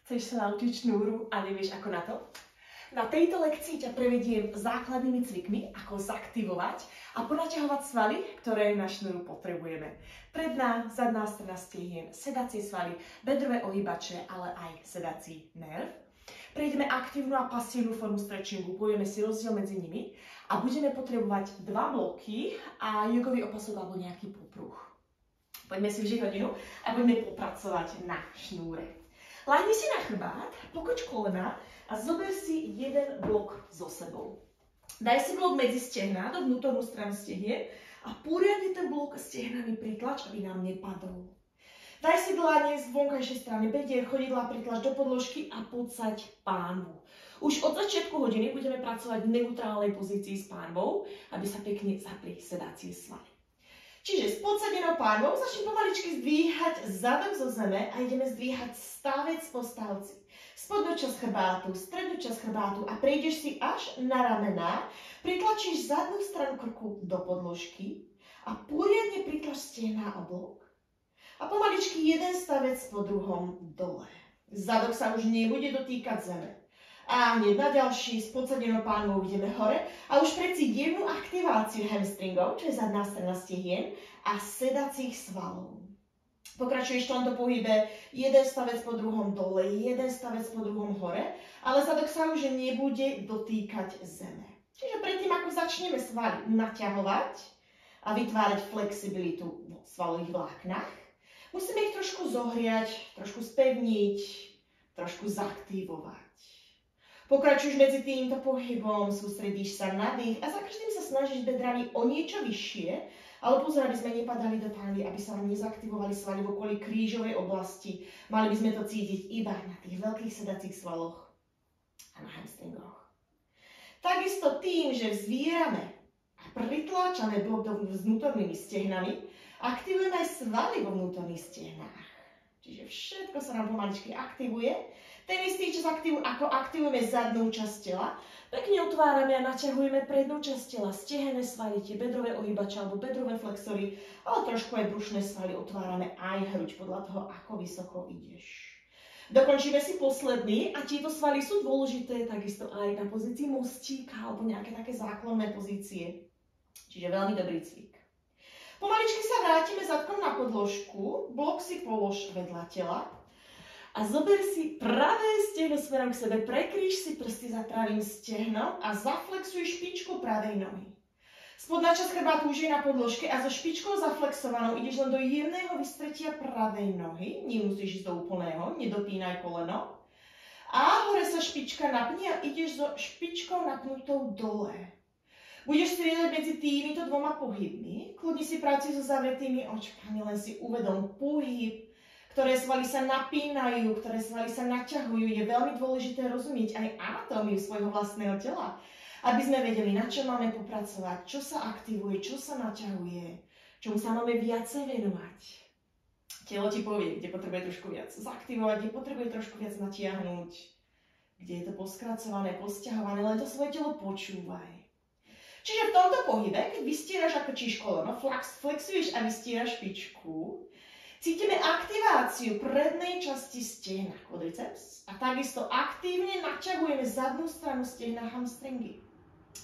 Chceš sa naučiť šnúru a nevieš ako na to? Na tejto lekcii ťa prevediem základnými cvikmi, ako zaktivovať a ponaťahovať svaly, ktoré na šnúru potrebujeme. Predná, zadná strana stehien, sedacie svaly, bedrové ohýbače, ale aj sedací nerv. Prejdeme aktívnu a pasívnu formu stretchingu, povieme si rozdiel medzi nimi a budeme potrebovať 2 bloky a jogový opasok alebo nejaký popruh. Poďme si vžiť hodinu a budeme popracovať na šnúre. Lahni si na chrbát, pokoč kolena a zober si jeden blok so sebou. Daj si blok medzi stehná do vnútornú stranu stehien a poriadne ten blok stehnami pritlač, aby nám nepadol. Daj si dlane z vonkajšej strany bedier, chodidlá pritlač do podložky a podsaď pánvu. Už od začiatku hodiny budeme pracovať v neutrálnej pozícii s pánvou, aby sa pekne zapli sedacie svaly. Čiže s podsadenou pánvou začni pomaličky zdvíhať zadok zo zeme a ideme zdvíhať stavec po stavci. Spodnú časť chrbátu, strednú časť chrbátu a prejdeš si až na ramená, pritlačíš zadnú stranu krku do podložky a poriadne pritlač stehná o blok a pomaličky jeden stavec po druhom dole. Zadok sa už nebude dotýkať zeme. A hneď na ďalší s podsadenou pánvou ideme hore a už predsi jemnú aktiváciu hamstringov, čo je zadná strana stehien a sedacích svalov. Pokračuješ v tomto pohybe jeden stavec po druhom dole, jeden stavec po druhom hore, ale zadok sa už nebude dotýkať zeme. Čiže predtým, ako začneme svaly naťahovať a vytvárať flexibilitu v svalových vláknach, musíme ich trošku zohriať, trošku spevniť, trošku zaktivovať. Pokračuješ medzi týmto pohybom, sústredíš sa na dých a za každým sa snažíš bedrami o niečo vyššie, ale pozor, aby sme nepadali do pánvy, aby sa vám nezaktivovali svaly v okolí krížovej oblasti. Mali by sme to cítiť iba na tých veľkých sedacích svaloch a na hamstringoch. Takisto tým, že vzvierame a pritláčame blok vnútornými stehnami, aktivujeme aj svaly vo vnútorných stehnách. Čiže všetko sa nám pomaličky aktivuje. Ten istý čas ako aktivujeme zadnú časť tela, pekne otvárame a naťahujeme prednú časť tela, stehenné svaly, tie bedrové ohýbače alebo bedrové flexory, ale trošku aj brušné svaly otvárame aj hruď podľa toho, ako vysoko ideš. Dokončíme si posledný a tieto svaly sú dôležité takisto aj na pozícii mostíka alebo nejaké také záklonné pozície. Čiže veľmi dobrý cvik. Pomaličky sa vrátime zadkom na podložku, blok si polož vedľa tela. A zober si pravé stehno smerom k sebe, prekríž si prsty za pravým stehnom a zaflexuj špičku pravej nohy. Spodná časť chrbátu už je na podložke a so špičkou zaflexovanou ideš len do jemného vystretia pravej nohy. Nemusíš ísť do úplného, nedopínaj koleno. A hore sa špička napne a ideš so špičkou napnutou dole. Budeš striedať medzi týmito dvoma pohybmi. Kľudne si pracuj so zavretými očkami, len si uvedom pohyb, ktoré svaly sa napínajú, ktoré svaly sa naťahujú. Je veľmi dôležité rozumieť aj anatómiu svojho vlastného tela, aby sme vedeli, na čo máme popracovať, čo sa aktivuje, čo sa naťahuje, čomu sa máme viacej venovať. Telo ti povie, kde potrebuje trošku viac zaktivovať, kde potrebuje trošku viac natiahnuť, kde je to poskracované, posťahované, len to svoje telo počúvaj. Čiže v tomto pohybe, keď vystieraš ako číš koleno, flexuješ a vystieraš špičku, cítime aktiváciu prednej časti stehna, quadriceps, a takisto aktívne naťahujeme zadnú stranu stehna, hamstringy.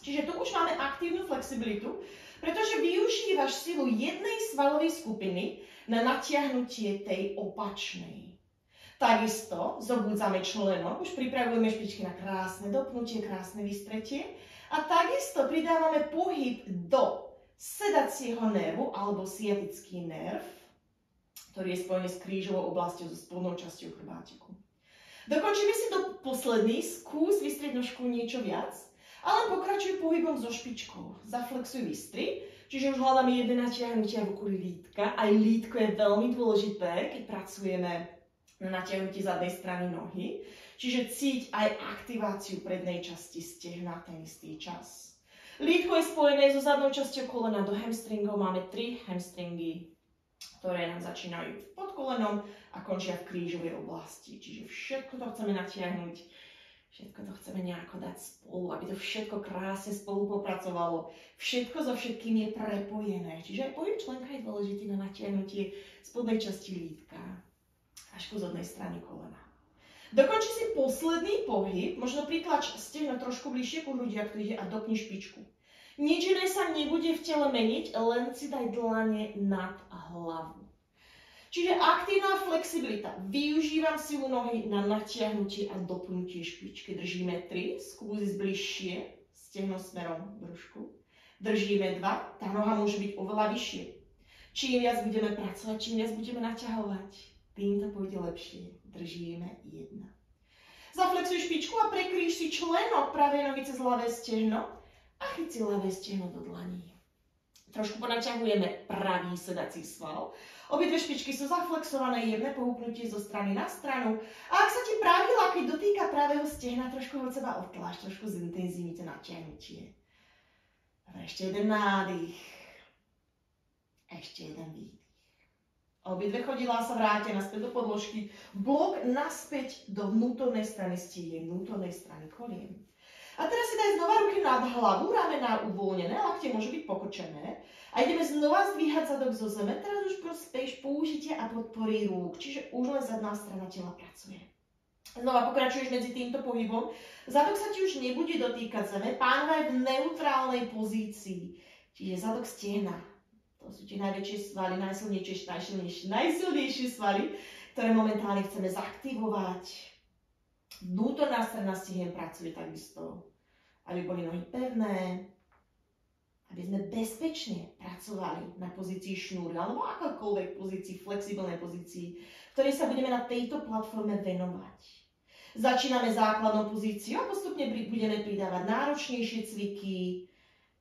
Čiže tu už máme aktívnu flexibilitu, pretože využívaš silu jednej svalovej skupiny na natiahnutie tej opačnej. Takisto zobudzame členok, už pripravujeme špičky na krásne dopnutie, krásne vystretie a takisto pridávame pohyb do sedacieho nervu alebo siatický nerv, ktorý je spojený s krížovou oblasťou, so spodnou časťou chrbátiku. Dokončíme si do posledný, skús vystrieť nožku niečo viac, ale pokračuj pohybom so špičkou. Zaflexuj vystri, čiže už hľadáme jedné natiahnutie v okolí lítka. Aj lítko je veľmi dôležité, keď pracujeme na natiahnutí zadnej strany nohy. Čiže cíť aj aktiváciu prednej časti stehna ten istý čas. Lítko je spojené so zadnou časťou kolena do hamstringov. Máme 3 hamstringy, ktoré nám začínajú pod kolenom a končia v krížovej oblasti. Čiže všetko to chceme natiahnuť, všetko to chceme nejako dať spolu, aby to všetko krásne spolu popracovalo. Všetko so všetkým je prepojené. Čiže aj pohyb členka je dôležitý na natiahnutie spodnej časti lítka až po zadnej strane kolena. Dokonči si posledný pohyb, možno pritlač stehno trošku bližšie ku hrudi, ak to ide, a dopni špičku. Nič iné sa nebude v tele meniť, len si daj dlane nad hlavu. Čiže aktívna flexibilita. Využívam silu nohy na natiahnutie a dopnutie špičky. Držíme 3, skúsi bližšie, stehno smerom k brúšku. Držíme 2, tá noha môže byť oveľa vyššie. Čím viac budeme pracovať, čím viac budeme naťahovať, tým to pôjde lepšie. Držíme 1. Zaflexuj špičku a prekryj si členok pravej nohy cez ľavé stehno a chyť si ľavé stehno do dlaní. Trošku ponaťahujeme pravý sedací sval. Obidve špičky sú zaflexované, jemné pohúpnutie zo strany na stranu. A ak sa ti pravý lakeť dotýka pravého stehna, trošku ho od seba odtlač, trošku zintenzívnite natiahnutie. Dobre, ešte jeden nádych. Ešte jeden výdych. Obidve chodidlá sa vrátia naspäť do podložky. Blok naspäť do vnútornej strany stihien, vnútornej strany kolien. A teraz si daj znova ruky nad hlavu, ramená uvoľnené, lakte môžu byť pokočené. A ideme znova zdvíhať zadok zo zeme. Teraz už prospejš použitie a podpory rúk, čiže už len zadná strana tela pracuje. Znova pokračuješ medzi týmto pohybom. Zadok sa ti už nebude dotýkať zeme, pánvaj v neutrálnej pozícii. Čiže zadok stehna. To sú tie najväčšie svaly, najsilnejšie svaly, ktoré momentálne chceme zaktivovať. Vnútorná strana stihien pracuje takisto, aby boli nohy pevné, aby sme bezpečne pracovali na pozícii šnúry alebo akákoľvek pozícii, flexibilnej pozícii, ktorej sa budeme na tejto platforme venovať. Začíname základnou pozíciou a postupne budeme pridávať náročnejšie cviky,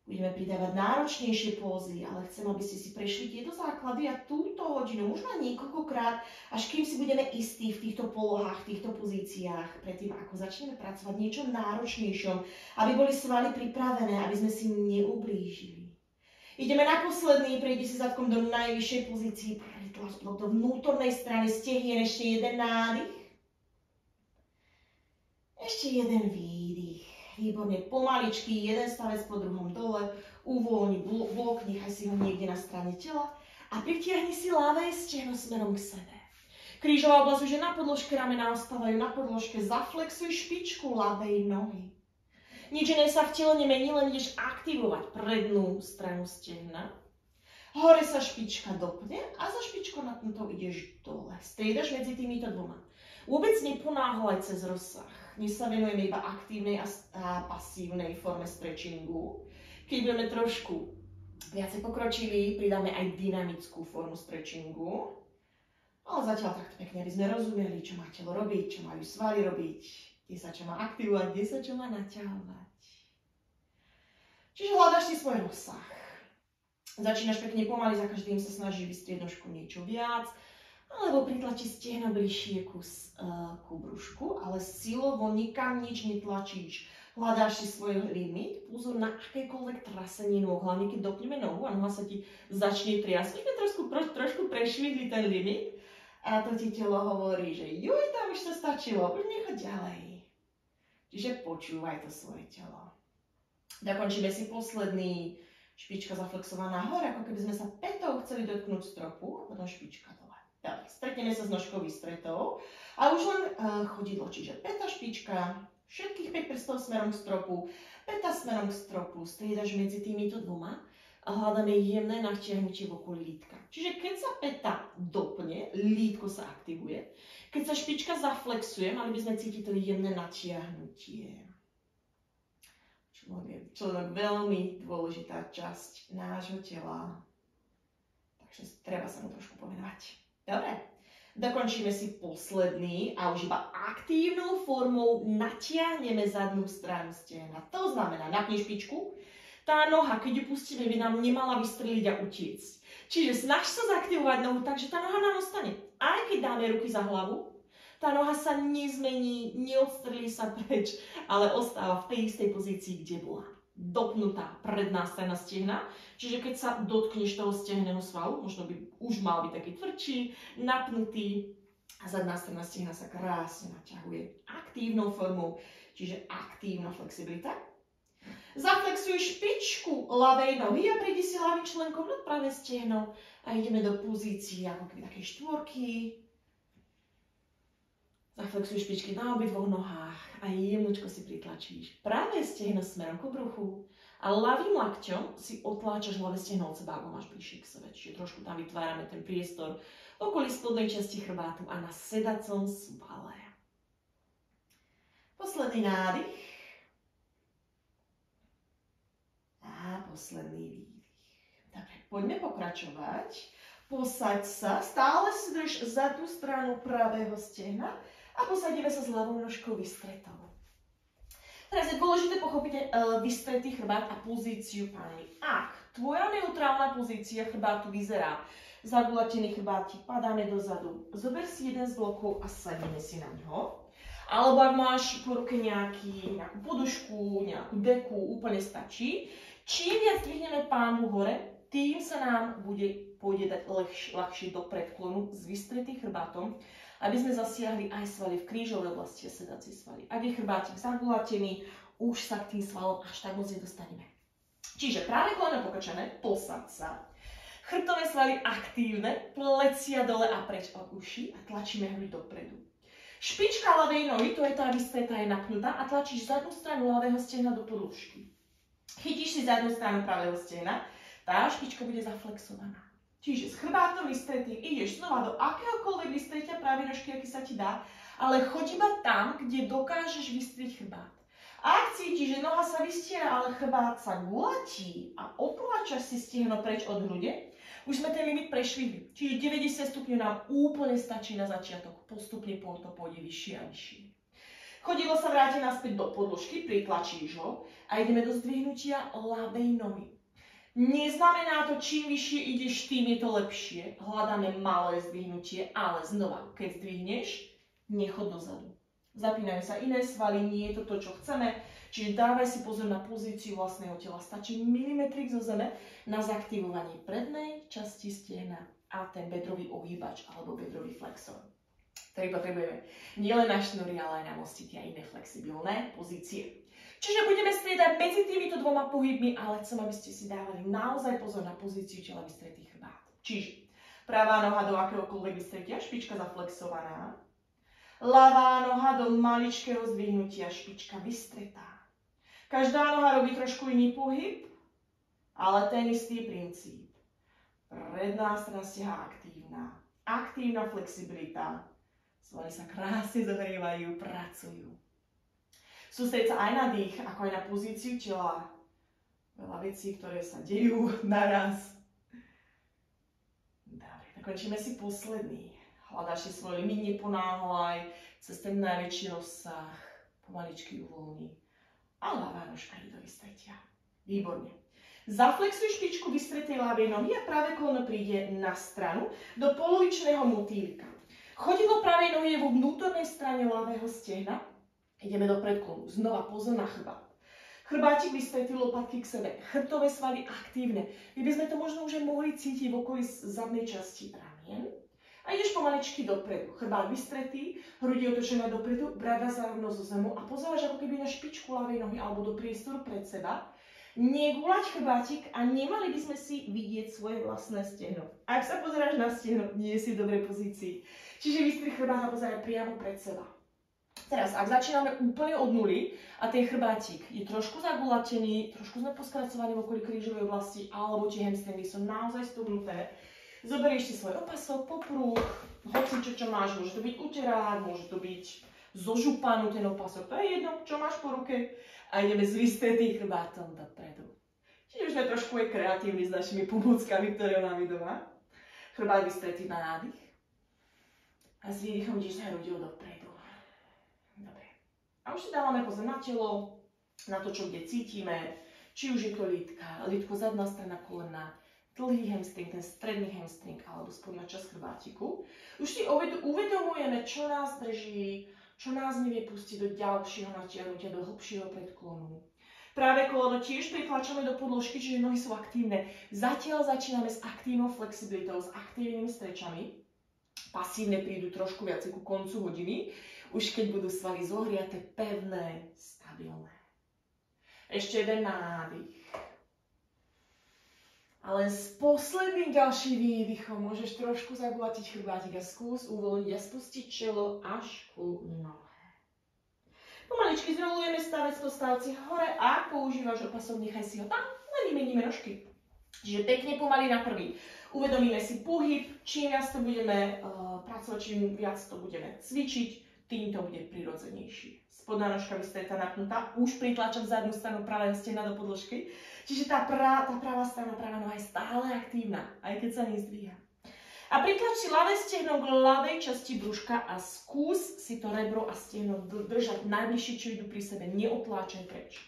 budeme pridávať náročnejšie pózy, ale chcem, aby ste si prešli tieto základy a túto hodinu, možno aj niekoľkokrát, až kým si budeme istí v týchto polohách, v týchto pozíciách, predtým ako začneme pracovať niečo náročnejšom, aby boli svaly pripravené, aby sme si neublížili. Ideme na posledný, prejdi si zadkom do najvyššej pozícii, pritlač blok do vnútornej strany stehien, ešte jeden nádych, ešte jeden výdych. Výborne, pomaličky, jeden stavec po druhom dole, uvoľni blok, nechaj si ho niekde na strane tela a pritiahni si ľavé stehno smerom k sebe. Krížová oblasť už je na podložke, ramená ostávajú na podložke, zaflexuj špičku ľavej nohy. Nič iné sa v tele nemení, len ideš aktivovať prednú stranu stehna. Hore sa špička dopne a za špičkou napnutou ideš dole. Striedaš medzi týmito dvoma. Vôbec neponáhľaj cez rozsah. Dnes sa venujeme iba aktívnej a pasívnej forme stretchingu. Keď budeme trošku viacej pokročili, pridáme aj dynamickú formu stretchingu. Ale zatiaľ takto pekne, aby sme rozumeli, čo má telo robiť, čo majú svaly robiť, kde sa čo má aktivovať, kde sa čo má naťahovať. Čiže hľadaš si svoj rozsah. Začínaš pekne pomaly, za každým sa snažíš vystrieť nožku niečo viac, alebo pritlačí stehno bližšie ku brúšku, ale silovo nikam nič netlačíš. Hľadáš si svoj limit, pozor na akékoľvek trasenie nôh, hlavne keď dopneme nohu a noha sa ti začne triasť. Už sme trošku prešvihli ten limit a to ti telo hovorí, že juj, tam už to stačilo, už nechoď ďalej. Čiže počúvaj to svoje telo. Dokončíme si posledný, špička zaflexovaná hore, ako keby sme sa pätou chceli dotknúť stropu a potom špička dole. Dobre, stretneme sa s nožkou vystretou a už len chodidlo, čiže päta, špička, všetkých 5 prstov smerom k stropu, päta smerom k stropu, striedaš medzi týmito dvoma a hľadáme jemné natiahnutie v okolí lítka. Čiže keď sa päta dopne, lítko sa aktivuje. Keď sa špička zaflexuje, mali by sme cítiť to jemné natiahnutie. Čo je veľmi dôležitá časť nášho tela. Takže treba sa mu trošku pomenovať. Dobre, dokončíme si posledný a už iba aktívnou formou natiahneme zadnú stranu stehna. To znamená, napni špičku, tá noha, keď ju pustíme, by nám nemala vystreliť a utiecť. Čiže snaž sa zaktivovať nohu tak, že tá noha nám ostane. Aj keď dáme ruky za hlavu, tá noha sa nezmení, neodstrelí sa preč, ale ostáva v tej istej pozícii, kde bola. Dopnutá predná strana stehna, čiže keď sa dotkneš toho stehného svalu, možno by už mal byť taký tvrdší, napnutý a zadná strana stehna sa krásne naťahuje aktívnou formou, čiže aktívna flexibilita. Zaflexuj špičku ľavej nohy a prejdi si ľavým členkom na pravé stehno a ideme do pozície ako keby takej štvorky. Zaflexuj špičky na obidvoch nohách a jemnočko si pritlačíš pravé stehno smerom k bruchu a ľavým lakťom si otláčaš ľavé stehno od seba, ako máš bližšie k sebe. Čiže trošku tam vytvárame ten priestor okolí spodnej časti chrbátu a na sedacom svale. Posledný nádych a posledný výdych. Dobre, poďme pokračovať. Posaď sa, stále si drž za tú stranu pravého stehna a posadíme sa s ľavou nožkou vystretou. Teraz je dôležité pochopiť vystretý chrbát a pozíciu pány. Ak tvoja neutrálna pozícia chrbátu vyzerá zagulatený chrbátik, padáme dozadu, zober si jeden z blokov a sadíme si na ňo. Alebo ak máš po ruke nejakú podušku, nejakú deku, úplne stačí. Čím viac dvihneme pánvu hore, tým sa nám pôjde dať ľahšie do predklonu s vystretým chrbátom, aby sme zasiahli aj svaly v krížovej oblasti a sedacie svaly. Ak je chrbátik zagulatený, už sa k tým svalom až tak moc nedostaneme. Čiže práve koleno pokrčené, posaď sa. Chrbtové svaly aktívne, plecia dole a preč od uší a tlačíme hruď dopredu. Špička ľavej nohy, to je tá vystretá, je napnutá a tlačíš zadnú stranu ľavého stehna do podĺžky. Chytíš si zadnú stranu pravého stehna, tá špička bude zaflexovaná. Čiže s chrbátom vystretým ideš znova do akéhokoľvek vystretia pravej nožky, aký sa ti dá, ale choď iba tam, kde dokážeš vystrieť chrbát. Ak cítiš, že noha sa vystiera, ale chrbát sa gulatí a otláčaš si stehno preč od hrude, už sme ten limit prešvihli. Čiže 90 stupňov nám úplne stačí na začiatok. Postupne to pôjde vyššie a vyššie. Chodidlo sa vráti naspäť do podĺžky, pritlačíš ho a ideme do zdvihnutia ľavej nohy. Neznamená to, čím vyššie ideš, tým je to lepšie. Hľadáme malé zdvihnutie, ale znova, keď zdvihneš, nechod dozadu. Zapínajú sa iné svaly, nie je to to, čo chceme, čiže dávaj si pozor na pozíciu vlastného tela. Stačí milimetrik zo zeme na zaktivovanie prednej časti stehna a ten bedrový ohýbač alebo bedrový flexor, ktorý potrebujeme nielen na šnúry, ale aj na mostity a iné flexibilné pozície. Čiže budeme striedať medzi týmito dvoma pohybmi, ale chcem, aby ste si dávali naozaj pozor na pozíciu tela vystretý chrbát. Čiže pravá noha do akéhokoľvek vystretia, špička zaflexovaná. Ľavá noha do maličkého zdvihnutia, špička vystretá. Každá noha robí trošku iný pohyb, ale ten istý princíp. Predná strana steha aktívna. Aktívna flexibilita. Svaly sa krásne zohrievajú, pracujú. Sústrediť sa aj na dých, ako aj na pozíciu tela. Veľa vecí, ktoré sa dejú naraz. Dobre, dokončíme si posledný. Hľadáš si svoj limit, neponáhľaj, cez ten najväčší rozsah, pomaličky uvoľni. A ľavá nožka ide do vystretia. Výborne. Zaflexuj špičku vystretej ľavej nohy a práve koleno príde na stranu do polovičného motýlika. Chodidlo pravej nohy je vo vnútornej strane ľavého stehna. Ideme do predklonu. Znova pozor na chrbát. Chrbátik vystretý, lopatky k sebe. Chrbtové svaly aktívne. My by sme to možno už mohli cítiť v okolí zadnej časti ramien. A ideš pomaličky dopredu. Chrbát vystretý, hrudi otočená dopredu, brada za rovno zo zemu a pozeráš ako keby na špičku ľavej nohy alebo do priestoru pred seba. Negúľať chrbátik a nemali by sme si vidieť svoje vlastné stehno. Ak sa pozeráš na stehno, nie si v dobrej pozícii. Čiže vystri chrbát a pozeraj priamo pred seba. Teraz, ak začíname úplne od nuly a ten chrbátik je trošku zagulatený, trošku sme poskracovaní v okolí krížovej oblasti, alebo tie hamstringy sú naozaj stúhnuté, zoberieš si svoj opasok, popruh, hoci čo máš, môže to byť uterák, môže to byť zo županu ten opasok, to je jedno, čo máš po ruke a ideme s vystretým chrbátom dopredu. Čiže už sme trošku aj kreatívni s našimi pomôckami, ktoré máme doma. Chrbát vystretý na nádych a s výdychom ideš sa hrudou dopredu. Dobre. A už si dávame pozor na telo, na to, čo kde cítime, či už je to lítko, zadná strana kolena, dlhý hamstring, ten stredný hamstring alebo spodná časť chrbátiku. Už si uvedomujeme, čo nás drží, čo nás nevie pustiť do ďalšieho natiahnutia, do hlbšieho predklonu. Práve koleno tiež pritlačame do podĺžky, čiže nohy sú aktívne. Zatiaľ začíname s aktívnou flexibilitou, s aktívnymi strečami. Pasívne prídu trošku viac ku koncu hodiny, už keď budú svaly zohriate, pevné, stabilné. Ešte jeden nádych. Ale s posledným ďalším výdychom môžeš trošku zagulatiť chrbátik a skús uvoľniť a spustiť čelo až ku nohe. Pomaličky zrolujeme stavec po stavci hore a používaš opasok, nechaj si ho tam, len vymeníme nožky. Čiže pekne pomaly na prvý. Uvedomíme si pohyb, čím viac to budeme pracovať, čím viac to budeme cvičiť, tým to bude prirodzenejší. Spodná nožka vystretá napnutá, už pritlačam zadnú stranu pravého stehna do podložky. Čiže tá pravá strana, pravá noha je stále aktívna, aj keď sa nezdvíha. A pritlač si ľavé stehno k ľavej časti brúška a skús si to rebro a stehno držať najbližšie, čo idú pri sebe, neotláčaj preč.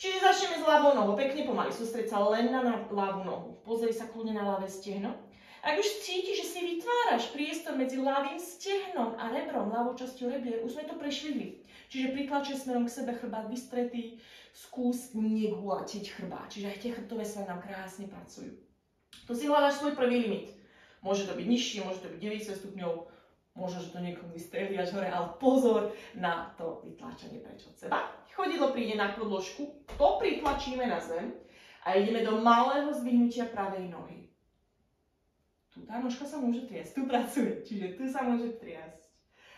Čiže začneme s ľavou nohou, pekne pomaly, sústreď sa len na ľavú nohu. Pozri sa kľudne na ľavé stehno. Ak už cítiš, že si vytváraš priestor medzi ľavým stehnom a rebrom, ľavou časťou rebier, už sme to prešvihli. Čiže pritlačaj smerom k sebe, chrbát vystretý, skús negulatiť chrbát. Čiže aj tie chrbtové svaly nám krásne pracujú. Tu si hľadáš svoj prvý limit. Môže to byť nižšie, môže to byť 90 stupňov, možno, že to niekomu vystrelí až hore, ale pozor na to vytlačanie preč od seba. Chodidlo príde na podložku, to pritlačíme na zem a ideme do malého zdvihnutia pravej nohy. Tu tá nožka sa môže triasť, tu pracuje, čiže tu sa môže triasť.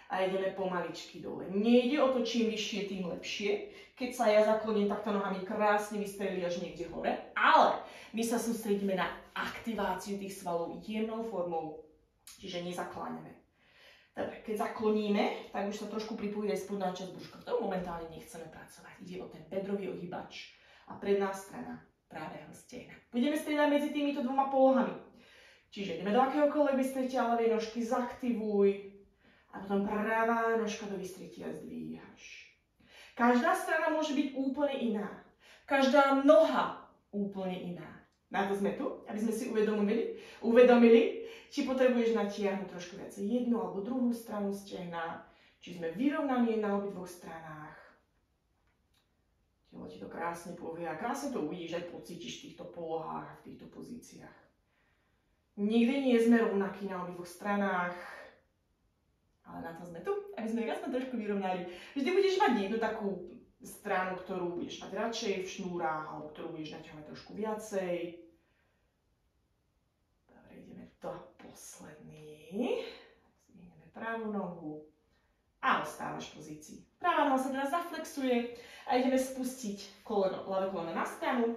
A ideme pomaličky dole. Nejde o to, čím vyššie, tým lepšie. Keď sa ja zakloním, tak tá noha mi krásne vystrelí až niekde hore. Ale my sa sústredíme na aktiváciu tých svalov jemnou formou, čiže nezakláňame. Dobre, keď zakloníme, tak už sa trošku pripojuje aj spodná časť brúška. To momentálne nechceme pracovať. Ide o ten bedrový ohybač a predná strana pravého stehna. Budeme striedať medzi týmito dvoma polohami. Čiže ideme do akéhokoľvek vystretia ľavej nožky, zaktivuj. A potom pravá nožka do vystretia zdvíhaš. Každá strana môže byť úplne iná. Každá noha úplne iná. Na to sme tu, aby sme si uvedomili, či potrebuješ natiahnuť trošku viacej jednu alebo druhú stranu stehna, či sme vyrovnaní na obidvoch stranách. Telo ti to krásne povie a krásne to uvidíš, aj pocítiš v týchto polohách, v týchto pozíciách. Nikdy nie sme rovnakí na obidvoch stranách, ale na to sme tu, aby sme ich aspoň trošku vyrovnali. Vždy budeš mať jednu takú stranu, ktorú budeš mať radšej v šnúrách, alebo ktorú budeš naťahovať trošku viacej. Dobre, ideme do posledný. Zvihneme pravú nohu a ostávaš v pozícii. Pravá noha sa teraz zaflexuje a ideme spustiť koleno, ľavé koleno na stranu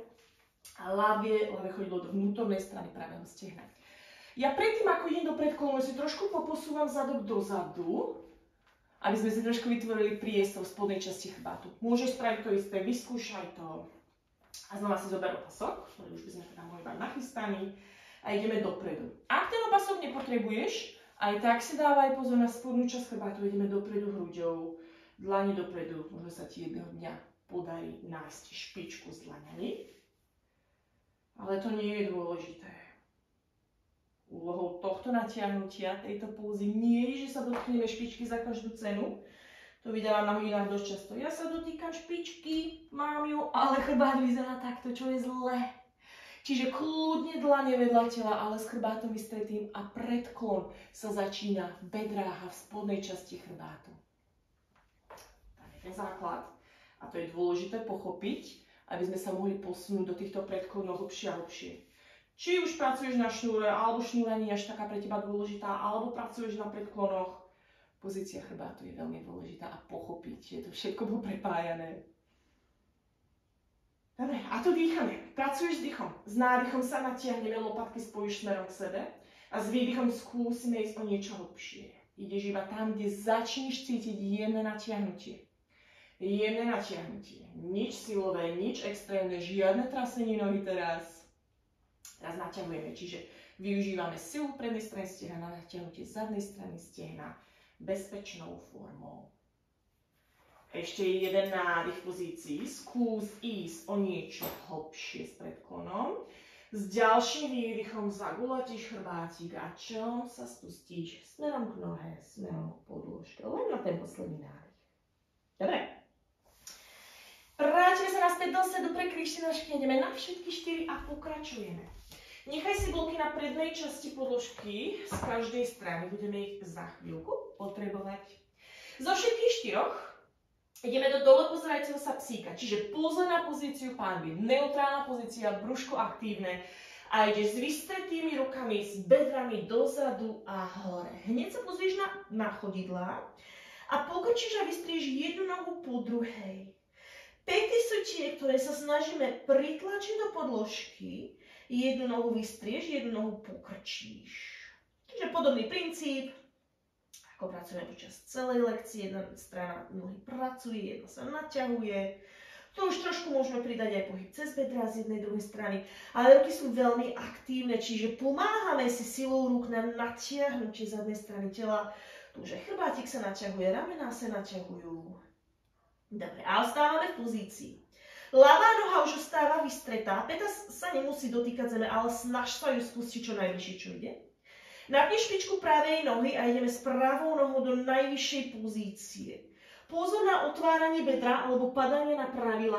a ľavé chodidlo do vnútornej strany pravého stehna. Ja predtým, ako idem do predkolenu, si trošku poposúvam zadok dozadu, aby sme si trošku vytvorili priestor v spodnej časti chrbátu. Môžeš spraviť to isté, vyskúšaj to. A znova si zober opasok, ktorý už by sme teda mohli mať nachystaný. A ideme dopredu. Ak ten opasok nepotrebuješ, aj tak si dávaj pozor na spodnú časť chrbátu. Ideme dopredu hruďou, dlani dopredu. Možno sa ti jedného dňa podarí nájsť špičku s dlaňami. Ale to nie je dôležité. Úlohou tohto natiahnutia, tejto pózy nie je, že sa dotkneme špičky za každú cenu. To vydávam na hodinách dosť často. Ja sa dotýkam špičky, mám ju, ale chrbát vyzerá takto, čo je zlé. Čiže kľudne dlane vedľa tela, ale s chrbátom vystretým a predklon sa začína v bedrách a v spodnej časti chrbátu. Tam je ten základ. A to je dôležité pochopiť, aby sme sa mohli posunúť do týchto predklonov hlbšie a hlbšie. Či už pracuješ na šnúre, alebo šnúra nie je až taká pre teba dôležitá, alebo pracuješ na predklonoch. Pozícia chrbátu je veľmi dôležitá a pochopiť, že to všetko bolo prepájané. Dobre, a tu dýchame. Pracuješ s dýchom. S nádychom sa natiahneme, lopatky spojíš smerom k sebe a s výdychom skúsime ísť o niečo hlbšie. Ideš iba tam, kde začneš cítiť jemné natiahnutie. Jemné natiahnutie. Nič silové, nič extrémne, žiadne trasenie nohy teraz. Teraz naťahujeme, čiže využívame silu prednej strany stehna na natiahnutie zadnej strany stehna bezpečnou formou. Ešte jeden nádych v pozícii. Skús ísť o niečo hlbšie s predklonom. S ďalším výdychom zagulatíš chrbátik a čelom sa spustíš smerom k nohe, smerom k podĺžke. Len na ten posledný nádych. Dobre. Vrátime sa naspäť do sedu, prekrížte nožky, ideme na všetky 4 a pokračujeme. Nechaj si bloky na prednej časti podložky z každej strany. Budeme ich za chvíľku potrebovať. Zo všetkých 4 ideme do dole pozerajúceho sa psíka. Čiže pozor na pozíciu pánvy. Neutrálna pozícia, brúško aktívne. A ideš s vystretými rukami, s bedrami dozadu a hore. Hneď sa pozrieš na chodidlá a pokrčíš a vystrieš jednu nohu po druhej. Pety sú tie, ktoré sa snažíme pritlačiť do podložky. Jednu nohu vystrieš, jednu nohu pokrčíš. Čiže podobný princíp, ako pracujeme počas celej lekcie. Jedna strana nohy pracuje, jedna sa naťahuje. Tu už trošku môžeme pridať aj pohyb cez bedra z jednej druhej strany. Ale ruky sú veľmi aktívne, čiže pomáhame si silou rúk na natiahnutie zadnej strany tela. Tu už aj chrbátik sa naťahuje, ramená sa naťahujú. Dobre, a ostávame v pozícii. Ľavá noha už ostáva vystretá, päta sa nemusí dotýkať zeme, ale snaž sa ju spustiť čo najvyššie, čo ide. Napni špičku pravej nohy a ideme s pravou nohou do najvyššej pozície. Pozor na otváranie bedra alebo padanie na ľavý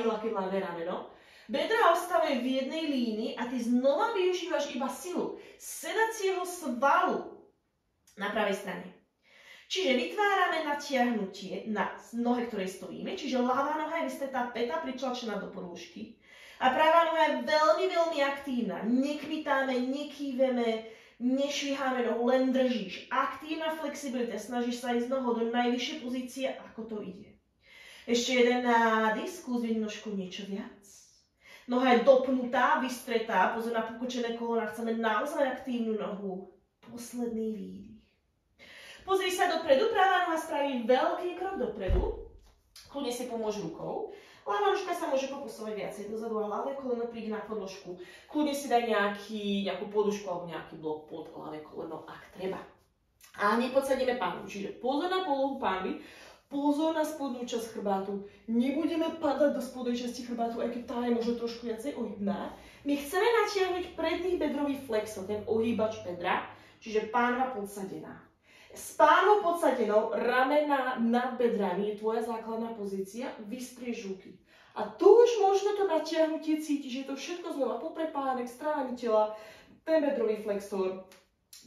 lakeť, ľavé rameno. Bedra ostávajú v jednej línii a ty znova využívaš iba silu sedacieho svalu na pravej strane. Čiže vytvárame natiahnutie na nohe, ktorej stojíme, čiže ľavá noha je vystretá, päta pritlačená do podĺžky a pravá noha je veľmi, veľmi aktívna. Nekmitáme, nekýveme, nešviháme nohu, len držíš. Aktívna flexibilita, snažíš sa ísť nohou do najvyššej pozície, ako to ide. Ešte jeden nádych, skús vidieť nožku niečo viac. Noha je dopnutá, vystretá, pozor na pokočené kolona, chceme naozaj aktívnu nohu. Posledný výdych. Pozri sa dopredu, pravá noha spraví veľký krok dopredu. Kľudne si pomôž rukou. Ľavá nožka sa môže poposúvať viacej dozadu a ľavé koleno príde na podložku. Kľudne si daj nejakú podušku alebo nejaký blok pod ľavé koleno, ak treba. A hneď podsadíme pánvu. Čiže pozor na polohu pánvy, pozor na spodnú časť chrbátu. Nebudeme padať do spodnej časti chrbátu, aj keď tá je možno trošku viacej ohybná. My chceme natiahnuť predný bedrový flexor, ten ohýbač bedra, čiže pánva podsadená. S pánvou podsadenou, ramena nad bedrami je tvoja základná pozícia, vystrieš ruky. A tu už možno to natiahnutie cítiš, že to všetko znova poprepálené k stranami tela, ten bedrový flexor,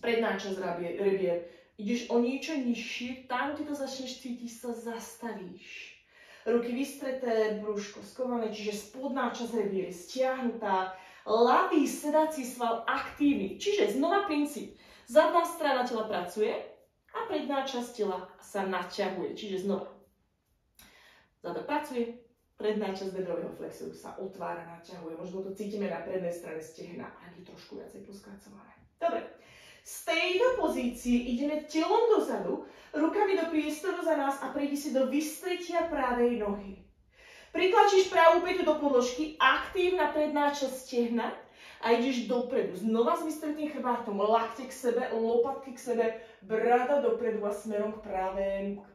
predná časť rebier. Ideš o niečo nižšie, tam, kde to začneš cítiť, sa zastavíš. Ruky vystreté, brúško skované, čiže spodná časť rebier je stiahnutá, ľavý sedací sval aktívny. Čiže znova princíp, zadná strana tela pracuje, a predná časť tela sa naťahuje, čiže znova. Zadok pracuje, predná časť bedrového flexoru sa otvára, naťahuje. Možno to cítime na prednej strane stehna, ak je trošku viacej poskracované. Dobre, z tejto pozície ideme telom dozadu, rukami do priestoru za nás a prejdi si do vystretia pravej nohy. Pritlačíš pravú pätu do podložky, aktívna predná časť stehna, a ideš dopredu, znova s vystretým chrbátom, lakte k sebe, lopatky k sebe, brada dopredu a smerom k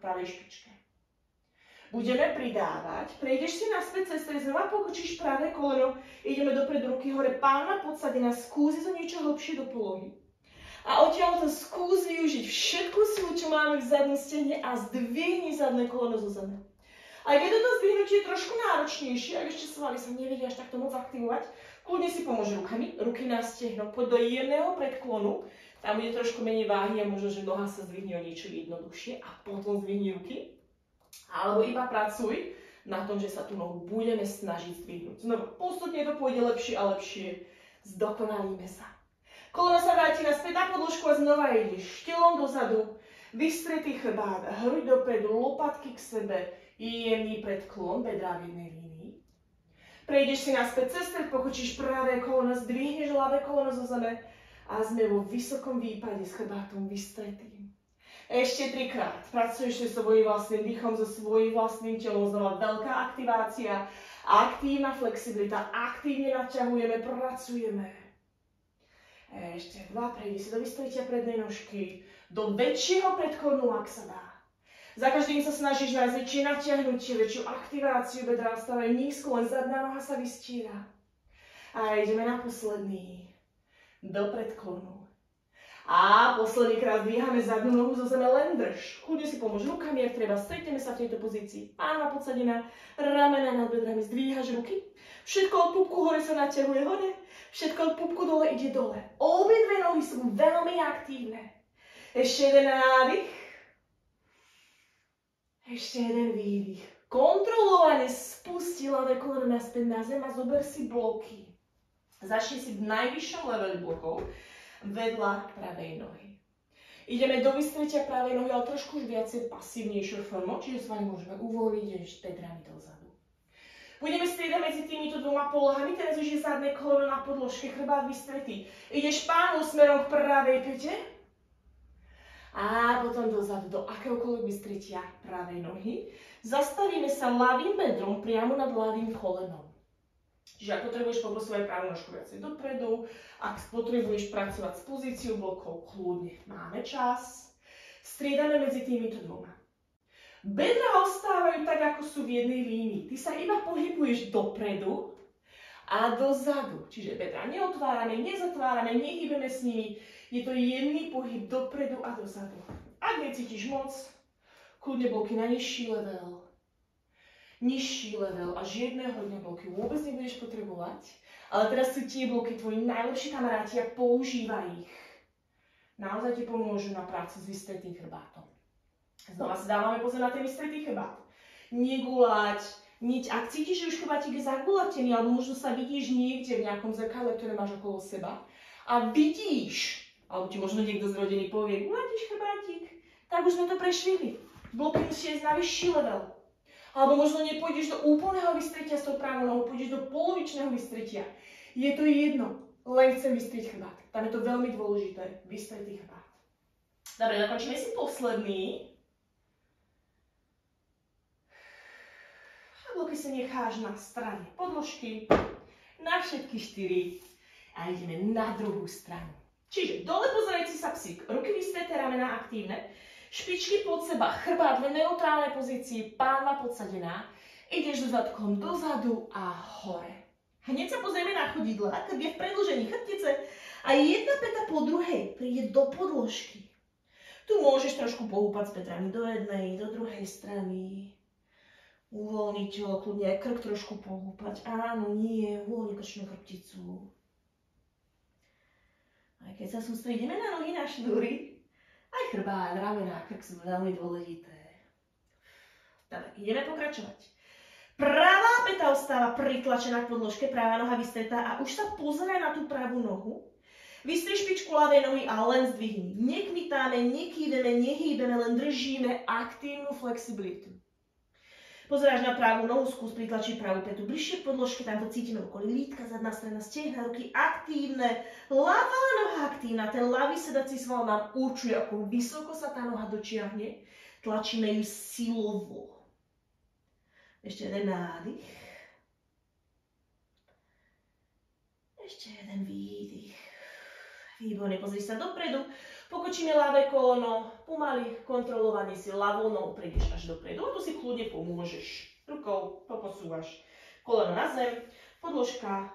pravej špičke. Budeme pridávať, prejdeš si naspäť cez stred, znova pokočíš pravé koleno, ideme dopredu, ruky hore, pánva podsadená, skúsi sa niečo hlbšie do polohy. A odtiaľ to skús využiť všetku silu, čo máme v zadnom stehne a zdvihni zadné koleno zo zeme. Aj keď toto zdvihnutie je trošku náročnejšie, ak ešte svaly sa nevedia až takto moc aktivovať, kľudne si pomôž rukami, ruky na stehno, poď do jemného predklonu, tam bude trošku menej váhy a možno, že noha sa zdvihne o niečo jednoduchšie a potom zdvihni ruky. Alebo iba pracuj na tom, že sa tú nohu budeme snažiť zdvihnúť. Znova, postupne to pôjde lepšie a lepšie, zdokonalíme sa. Koleno sa vráti naspäť na podložku a znova ideš telom dozadu, vystretý chrbát, hruď dopredu, lopatky k sebe, jemný predklon, bedrá v jednej línii. Prejdeš si naspäť cez stred, pokočíš pravé koleno, zdvihneš ľavé koleno zo zeme a sme vo vysokom výpade s chrbátom vystretým. Ešte trikrát. Pracuješ so svojím vlastným dýchom, so svojím vlastným telom, znova veľká aktivácia, aktívna flexibilita, aktívne naťahujeme, pracujeme. Ešte dva, prejdi si do vystretia prednej nožky, do väčšieho predklonu, ak sa dá. Za každým sa snažíš nájsť väčšie natiahnutie, väčšiu aktiváciu, bedra ostávajú nízko, len zadná noha sa vystiera. A ideme na posledný. Do predklonu. A posledný krát dvíhame zadnú nohu zo zeme, len drž. Kľudne si pomôž rukami, ak treba. Stretneme sa v tejto pozícii. Pánva podsadená, ramena nad bedrami, zdvíhaš ruky. Všetko od pupku hore sa naťahuje hore, všetko od pupku dole ide dole. Obidve nohy sú veľmi aktívne. Ešte jeden nádych. Ešte jeden výdych. Kontrolovane spusti ľavé koleno naspäť na zem a zober si bloky. Začni si v najvyššom leveli blokov vedľa pravej nohy. Ideme do vystretia pravej nohy, ale trošku už viacej pasívnejšou formou, čiže s vami môžeme uvoľniť až bedrami dozadu. Budeme striedať medzi týmito dvoma polohami, teraz už je zadné koleno na podložke, chrbát vystretý. Ideš pánu smerom k pravej pete a potom dozadu do akéhokoľvek vystretia pravej nohy. Zastavíme sa ľavým bedrom priamo nad ľavým kolenom. Čiže ak potrebuješ poprosovať pravú nožku viacej dopredu, ak potrebuješ pracovať s pozíciou blokov, kľudne máme čas. Striedame medzi týmito dvoma. Bedra ostávajú tak, ako sú v jednej línii. Ty sa iba pohybuješ dopredu a dozadu. Čiže bedra neotvárame, nezatvárame, nehybeme s nimi. Je to jemný pohyb dopredu a dozadu. Ak necítiš moc, kľudne bloky na nižší level. Nižší level a žiadneho dňa bloky vôbec nebudeš potrebovať, ale teraz sú tie bloky tvoji najlepší kamaráti a používaj ich. Naozaj ti pomôžu na prácu s vystretým chrbátom. Znova si dávame pozor na ten vystretý chrbát. Negulať, ak cítiš, že už chrbátik je zagulatený, alebo možno sa vidíš niekde v nejakom zrkadle, ktoré máš okolo seba a vidíš, alebo ti možno niekto z rodiny povie, gulatíš chrbátik, tak už sme to prešvihli. Bloky musíš ísť na vyšší level. Alebo možno nepôjdeš do úplného vystretia s tou pravou nohou, pôjdeš do polovičného vystretia. Je to jedno, len chcem vystrieť chrbát. Tam je to veľmi dôležité, vystretý chrbát. Dobre, dokončíme si posledný. A bloky si necháš na strane podložky, na všetky 4 a ideme na druhú stranu. Čiže dole pozerajúci sa psík, ruky vystreté, ramená aktívne. Špičky pod seba, chrbát v neutrálnej pozícii, pánva podsadená. Ideš so zadkom dozadu a hore. Hneď sa pozrieme na chodidlá, krk je v predĺžení chrbtice a jedna päta po druhej príde do podložky. Tu môžeš trošku pohúpať s bedrami do jednej, do druhej strany. Uvoľniť telo, kľudne aj krk trošku pohúpať. Áno, nie, uvoľni krčnú chrbticu. Aj keď sa sústredíme na nohy, na šnúry, aj chrbát, ramená, krk sú veľmi dôležité. Dobre, ideme pokračovať. Pravá päta ostáva pritlačená k podložke, pravá noha vystretá a už sa pozerá na tú pravú nohu. Vystri špičku ľavej nohy a len zdvihni. Nekmitáme, nekýveme, nehýbeme, len držíme aktívnu flexibilitu. Pozeráš na pravú nohu, skús pritlačiť pravú pätu bližšie k podložke, tam to cítime okolí lítka, zadná strana stehna, ruky aktívne, ľavá noha aktívna, ten ľavý sedací sval nám určuje, ako vysoko sa tá noha dočiahne, tlačíme ju silovo. Ešte jeden nádych. Ešte jeden výdych. Výborne, pozri sa dopredu. Pokočíme ľavé koleno, pomaly, kontrolovane si ľavou nohou prejdeš až dopredu. A tu si kľudne pomôžeš. Rukou poposúvaš koleno na zem, podložka,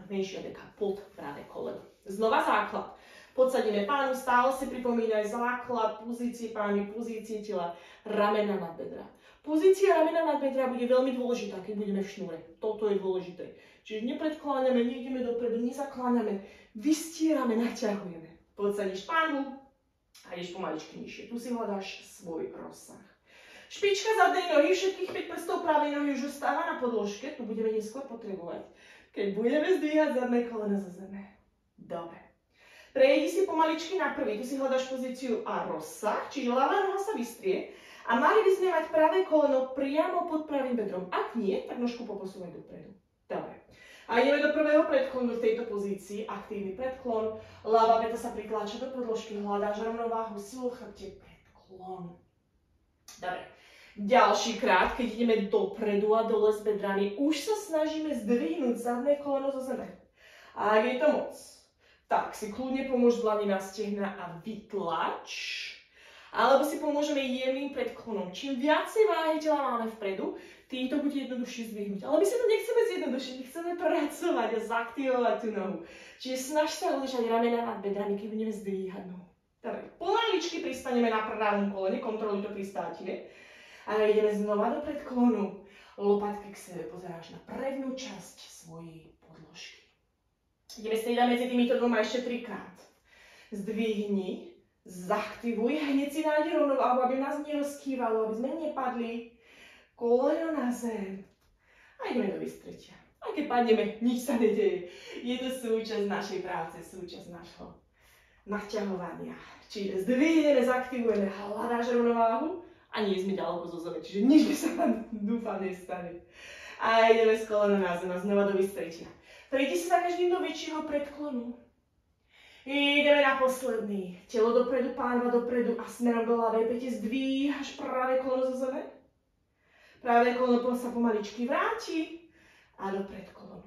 menšia deka pod pravé koleno. Znova základ. Podsadíme pánu, stále si pripomínaj základ, pozície pány, pozície tela, ramena nad bedra. Pozícia ramena nad bedra bude veľmi dôležitá, keď budeme v šnúre. Toto je dôležité. Čiže nepredkláňame, nejdeme dopredu, nezakláňame, vystierame, naťahujeme. Podsadíš pánu a ideš pomaličky nižšie. Tu si hľadáš svoj rozsah. Špička zadnej nohy, všetkých 5 prstov pravej nohy už ostáva na podložke. Tu budeme neskôr potrebovať, keď budeme zdvíhať zadné koleno zo zeme. Dobre. Prejdi si pomaličky na prvý. Tu si hľadáš pozíciu a rozsah, čiže ľavá noha sa vystrie. A mali by sme mať pravé koleno priamo pod pravým bedrom. Ak nie, tak nožku poposúvaj dopredu. Dobre. A ideme do prvého predklonu v tejto pozícii. Aktívny predklon. Ľavá päta sa pritláča do podložky. Hľadáš rovnováhu, silu v chrbte. Predklon. Dobre. Ďalší krát, keď ideme dopredu a dole s bedrami, už sa snažíme zdvihnúť zadné koleno zo zeme. A ak je to moc, tak si kľudne pomôž dlani na stehna a vytlač. Alebo si pomôžeme jemným predklonom. Čím viacej váhy tela máme vpredu, tým to bude jednoduchšie zdvihnúť. Ale my si to nechceme zjednodušiť, my chceme pracovať a zaktivovať tú nohu. Čiže snaž sa udržať ramena nad bedrami, keď budeme zdvíhať nohu. Dobre, pomaličky pristaneme na pravom kolene, kontroluj to pri státine. A ideme znova do predklonu. Lopatky k sebe, pozeráš na prednú časť svojej podložky. Ideme striedať medzi týmito dvoma ešte 3-krát. Zdvihni, zaktivuj, hneď si nájdi rovnováhu, aby nás nerozkývalo, aby sme nepadli. Koleno na zem. A ideme do vystretia. A keď padneme, nič sa nedeje. Je to súčasť našej práce, súčasť našho naťahovania. Čiže zdvihneme, zaktivujeme, hľadáš rovnováhu a nie sme ďaleko zo zeme, čiže nič by sa nám, dúfam, nestane. A ideme z kolena na zem a znova do vystretia. Prejdi si za každým do väčšieho predklonu. Ideme na posledný. Telo dopredu, pánva dopredu a smerom do ľavej päte zdvíhaš pravé koleno zo zeme. Pravé koleno sa pomaličky vráti a do predklonu.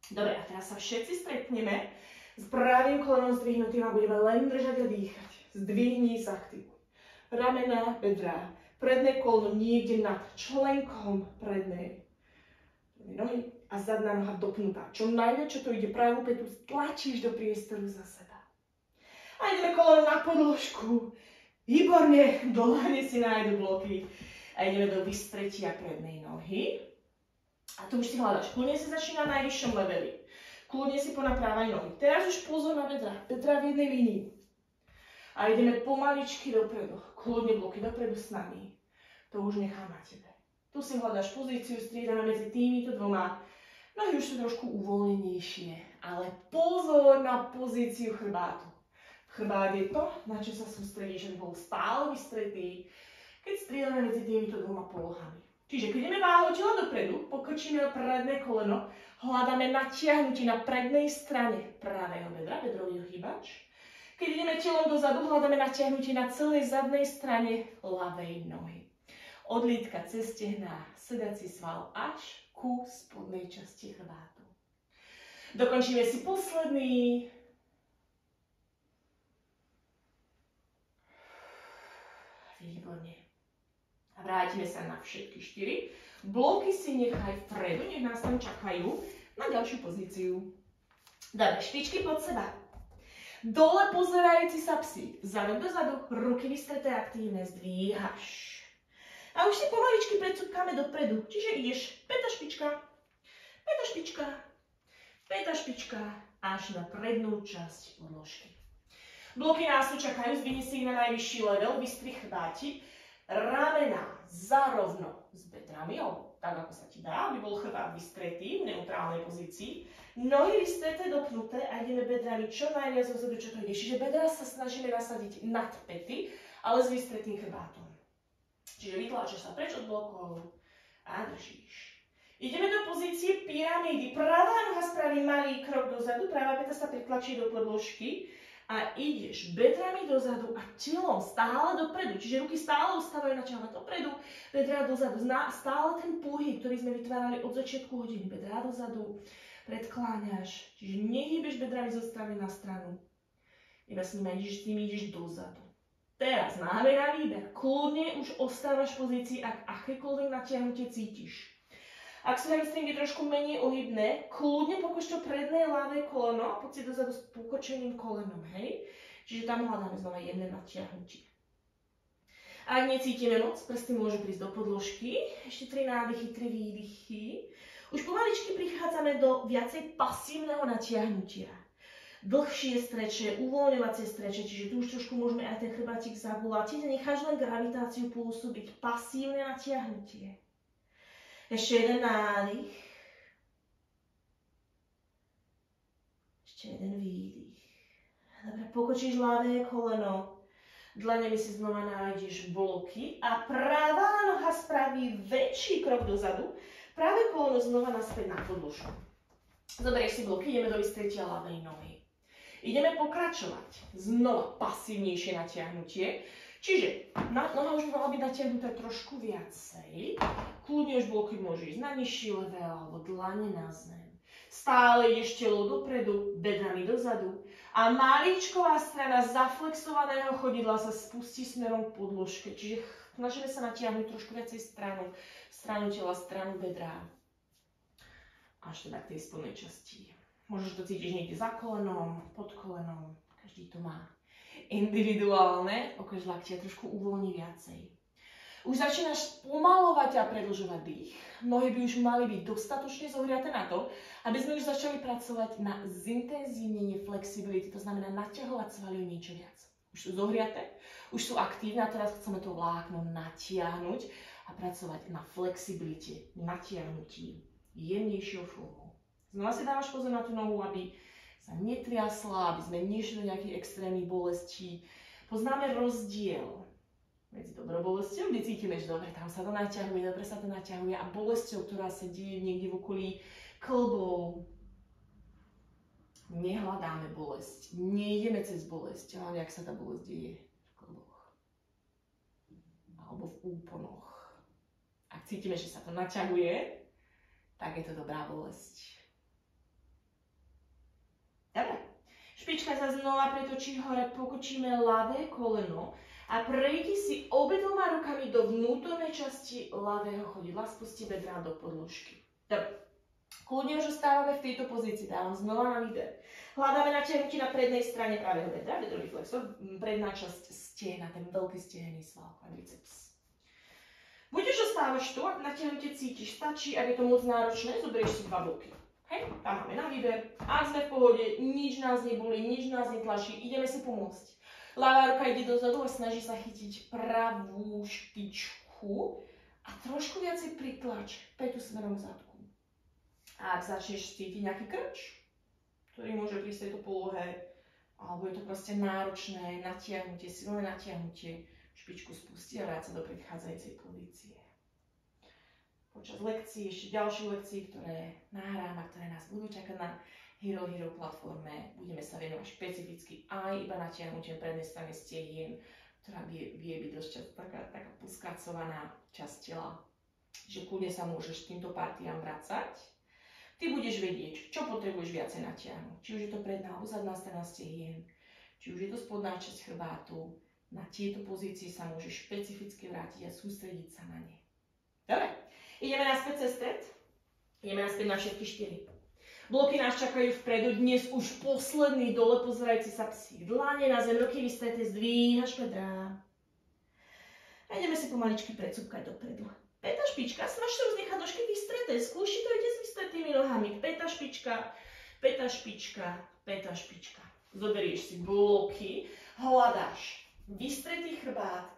Dobre, a teraz sa všetci stretneme s pravým kolenom zdvihnutým a budeme len držať a dýchať. Zdvihni, zaktivuj. Ramena, bedrá, predné koleno niekde nad členkom prednej nohy a zadná noha dopnutá. Čo najviac, čo to ide, pravú petu tlačíš do priestoru za seba. A ideme koleno na podložku. Výborne, dlane si nájdu bloky. A ideme do vystretia prednej nohy. A tu už si hľadaš. Kľudne si začína na najvyššom leveli. Kľudne si po naprávej nohy. Teraz už pozor na bedra. Bedra v jednej línii. A ideme pomaličky dopredu. Kľudne bloky dopredu s nami. To už nechám na tebe. Tu si hľadaš pozíciu, striedame medzi týmito dvoma. Nohy už sú trošku uvoľnenejšie, ale pozor na pozíciu chrbátu. Chrbát je to, na čo sa sústredíš, aby bol stále vystretý, keď striedame medzi týmito dvoma polohami. Čiže keď ideme váhou tela dopredu, pokrčíme predné koleno, hľadáme natiahnutie na prednej strane pravého bedra, bedrový hýbač. Keď ideme telom dozadu, hľadáme natiahnutie na celej zadnej strane ľavej nohy. Odlítka cez stehná, sedací sval až ku spodnej časti chrbátu. Dokončíme si posledný. Výborne. A vrátime sa na všetky 4. Bloky si nechaj vpredu, nech nás tam čakajú na ďalšiu pozíciu. Dobre, špičky pod seba. Dole pozerajúci sa psi. Zadom dozadu, ruky vystreté aktívne, zdvíhaš. A už si pomaličky predsúpkáme dopredu. Čiže ideš päta špička, päta špička, päta špička až na prednú časť podložky. Bloky nás tu čakajú, zvihni si ich na najvyšší level, vystrih chrbátik, ramena zarovno s bedrami, tak ako sa ti dá, aby bol chrbát vystretý v neutrálnej pozícii. Nohy vystreté, dopnuté a ideme bedrami čo najviac dozadu, čo to ide. Čiže bedra sa snažíme nasadiť nad pety, ale s vystretým chrbátom. Čiže vytláčaš sa preč od blokov a držíš. Ideme do pozície pyramídy. Pravá noha spraví malý krok dozadu, pravá peta sa pritlačí do podložky a ideš bedrami dozadu a telom stále dopredu. Čiže ruky stále ostávajú naťahovať dopredu, bedrá dozadu. Stále ten pohyb, ktorý sme vytvárali od začiatku hodiny. Bedrá dozadu, predkláňaš. Čiže nehýbeš bedrami zo strany na stranu. Iba s tým ideš dozadu. Teraz máme na výber. Kľudne už ostávaš v pozícii, ak akékoľvek natiahnutie cítiš. Ak sa hamstring je trošku menej ohybné, kľudne pokúš to predné ľavé koleno a poď si dozadu s pokočeným kolenom, hej? Čiže tam hľadáme znova jedné natiahnutie. Ak necítime moc, prsty môžu prísť do podložky. Ešte 3 nádychy, 3 výdychy. Už pomaličky prichádzame do viacej pasívneho natiahnutia. Dlhšie streče, uvoľňovacie streče, čiže tu už trošku môžeme aj ten chrbátik zagulať. Necháš len gravitáciu pôsobiť, pasívne natiahnutie. Ešte jeden nádych. Ešte jeden výdych. Dobre, pokočíš ľavé koleno. Dlaňami si znova nájdeš bloky a pravá noha spraví väčší krok dozadu. Pravé koleno znova naspäť na podložku. Zoberieš si bloky, ideme do vystretia ľavej nohy. Ideme pokračovať. Znova pasívnejšie natiahnutie. Čiže noha už by mala byť natiahnutá trošku viacej. Kľudne už bloky môžu ísť na nižší level alebo dlane na zem. Stále ideš telo dopredu, bedrami dozadu. A maličková strana zaflexovaného chodidla sa spustí smerom k podložke. Čiže snažíme sa natiahnuť trošku viacej stranu tela, stranu bedra. Až teda k tej spodnej časti. Môžeš to cítiť niekde za kolenom, pod kolenom, každý to má individuálne, okož laktia trošku uvoľní viacej. Už začínaš pomalovať a predĺžovať dých. Nohy by už mali byť dostatočne zohriaté na to, aby sme už začali pracovať na zintenzívnenie flexibility, to znamená naťahovať svaly o niečo viac. Už sú zohriaté, už sú aktívne a teraz chceme to vlákno natiahnuť a pracovať na flexibilite, natiahnutí jemnejšou formou. Znova si dávaš pozor na tú nohu, aby sa netriasla, aby sme nešli do nejakých extrémnych bolestí. Poznáme rozdiel medzi dobrou bolesťou, kde cítime, že dobre, tam sa to naťahuje, dobre sa to naťahuje a bolesťou, ktorá sa deje niekde v okolí klbov. Nehľadáme bolesť, nejdeme cez bolesť, ale ak sa tá bolesť deje v klboch alebo v úponoch. Ak cítime, že sa to naťahuje, tak je to dobrá bolesť. Dobre. Špička sa znova pretočí hore, pokočíme ľavé koleno a prejdi si obidvoma rukami do vnútornej časti ľavého chodidla, spustí bedrá do podložky. Dobre. Kľudne už ostávame v tejto pozícii, dávam znova na výber. Hľadáme natiahnutie na prednej strane pravého bedra, bedrový flexor, predná časť stehna, ten veľký stehenný sval, quadriceps. Buď už ostávaš tu, ak natiahnutie cítiš, stačí, ak je to moc náročné, zoberieš si 2 bloky. Hej, tam máme na výber. Ak sme v pohode, nič nás neboli, nič nás netlačí, ideme si pomôcť. Ľavá ruka ide dozadu a snaží sa chytiť pravú špičku a trošku viacej pritlač pätu smerom k zadku. A ak začneš cítiť nejaký krč, ktorý môže prísť v tejto polohe, alebo je to proste náročné natiahnutie, silné natiahnutie, špičku spustí a vráť sa do predchádzajúcej pozície. Počas lekcií, ešte ďalších lekcií, ktoré nahrám a ktoré nás budú čakať na Hero Hero platforme, budeme sa venovať špecificky aj iba natiahnutím prednej strany stehien, ktorá vie byť dosť často taká poskracovaná časť tela. Že kľudne sa môžeš týmto partiám vracať. Ty budeš vedieť, čo potrebuješ viacej natiahnuť. Či už je to predná alebo zadná strana stehien, či už je to spodná časť chrbátu. Na tieto pozície sa môžeš špecificky vrátiť a sústrediť sa na ne. Dobre. Ideme naspäť cez stred. Ideme naspäť na všetky 4. Bloky nás čakajú vpredu. Dnes už posledný dole pozerajúci sa psík. Dlane na zem, ruky vystreté, zdvíhaš bedrá. A ideme si pomaličky predsúpkať dopredu. Pätá špička, snaž sa roznechať nožky vystreté. Skúši to ide s vystretými nohami. Pätá špička, pätá špička, pätá špička. Zoberieš si bloky, hľadáš vystretý chrbát,